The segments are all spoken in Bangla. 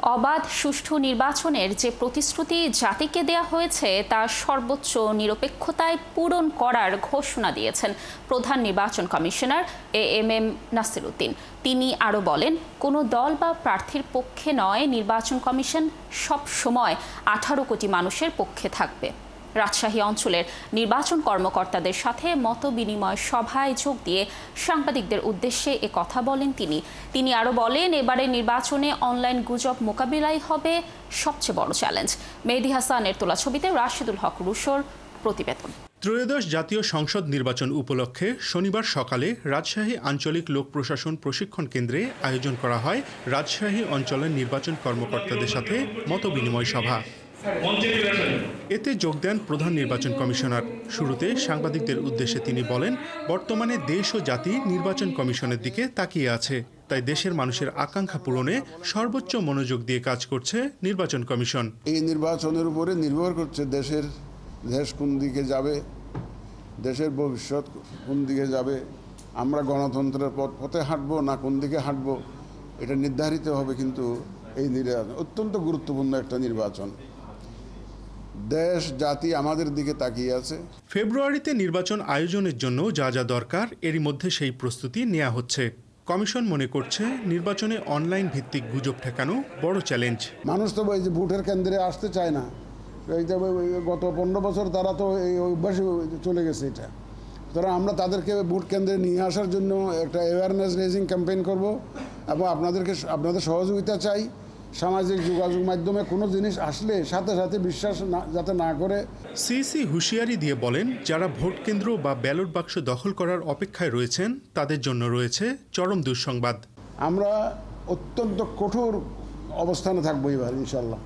অবাধ সুষ্ঠু নির্বাচনের যে প্রতিশ্রুতি জাতিকে দেয়া হয়েছে তা সর্বোচ্চ নিরপেক্ষতায় পূরণ করার ঘোষণা দিয়েছেন প্রধান নির্বাচন কমিশনার এএমএম নাসির উদ্দিন। তিনি আরও বলেন, কোনো দল বা প্রার্থীর পক্ষে নয়, নির্বাচন কমিশন সব সময় 18 কোটি মানুষের পক্ষে থাকবে। রাজশাহী অঞ্চলের নির্বাচন কর্মকর্তাদের সাথে মতবিনিময় সভায় যোগ দিয়ে সাংবাদিকদের উদ্দেশ্যে এ কথা বলেন তিনি আরও বলেন, এবারে নির্বাচনে অনলাইন গুজব মোকাবিলাই হবে সবচেয়ে বড় চ্যালেঞ্জ। মেহেদী হাসানের তোলা ছবিতে রাশিদুল হক রুশোর প্রতিবেদন। ত্রয়োদশ জাতীয় সংসদ নির্বাচন উপলক্ষে শনিবার সকালে রাজশাহী আঞ্চলিক লোক প্রশাসন প্রশিক্ষণ কেন্দ্রে আয়োজন করা হয় রাজশাহী অঞ্চলের নির্বাচন কর্মকর্তাদের সাথে মতবিনিময় সভা। এতে যোগ দেন প্রধান নির্বাচন কমিশনার। শুরুতে সাংবাদিকদের উদ্দেশ্যে তিনি বলেন, বর্তমানে দেশ ও জাতি নির্বাচন কমিশনের দিকে তাকিয়ে আছে, তাই দেশের মানুষের আকাঙ্ক্ষা পূরণে সর্বোচ্চ মনোযোগ দিয়ে কাজ করছে নির্বাচন কমিশন। এই নির্বাচনের উপরে নির্ভর করছে দেশ কোন দিকে যাবে, দেশের ভবিষ্যৎ কোন দিকে যাবে, আমরা গণতন্ত্রের পথে হাঁটবো না কোন দিকে হাঁটবো, এটা নির্ধারিত হবে। কিন্তু এই নির্বাচন অত্যন্ত গুরুত্বপূর্ণ একটা নির্বাচন। দেশ জাতি আমাদের দিকে তাকিয়ে আছে। ফেব্রুয়ারিতে নির্বাচন আয়োজনের জন্য যা যা দরকার এরই মধ্যে সেই প্রস্তুতি নেওয়া হচ্ছে। কমিশন মনে করছে নির্বাচনে অনলাইন ভিত্তিক গুজব ঠেকানো বড় চ্যালেঞ্জ। মানুষ তো ওই যে ভোটের কেন্দ্রে আসতে চায় না, গত 15 বছর তারা তো এই অভ্যাসে চলে গেছে। এটা সুতরাং আমরা তাদেরকে ভোট কেন্দ্রে নিয়ে আসার জন্য একটা অ্যাওয়ারনেস রেজিং ক্যাম্পেইন করব এবং আপনাদের সহযোগিতা চাই। সামাজিক যোগাযোগ মাধ্যমে কোনো জিনিস আসলে সাথে সাথে বিশ্বাস যাতে না করে। সিইসি হুঁশিয়ারি দিয়ে বলেন, যারা ভোট কেন্দ্র বা ব্যালট বাক্স দখল করার অপেক্ষায় রয়েছেন তাদের জন্য রয়েছে চরম দুঃসংবাদ। আমরা অত্যন্ত কঠোর অবস্থানে থাকবো এবার ইনশাল্লাহ।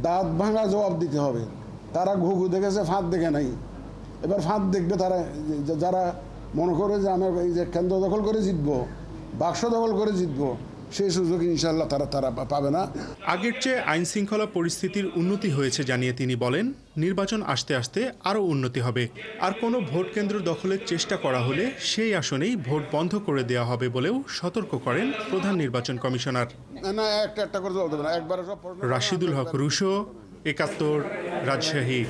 দাঁত ভাঙা জবাব দিতে হবে। তারা ঘুঘু দেখেছে, ফাঁদ দেখে নাই। এবার ফাঁদ দেখবে তারা, যারা মনে করে যে আমরা এই যে কেন্দ্র দখল করে জিতবো, বাক্স দখল করে জিতবো, সেই সুযোগ ইনশাল্লাহ তারা পাবে না। আগের চেয়ে আইন শৃঙ্খলা পরিস্থিতির উন্নতি হয়েছে জানিয়ে তিনি বলেন, নির্বাচন আসতে আসতে আরও উন্নতি হবে। আর কোনো ভোট কেন্দ্র দখলের চেষ্টা করা হলে সেই আসনেই ভোট বন্ধ করে দেওয়া হবে বলেও সতর্ক করেন প্রধান নির্বাচন কমিশনার। একটা করে চলতে হবে না, একবারে সব। রাশিদুল হক রুশো, ৭১, রাজশাহী।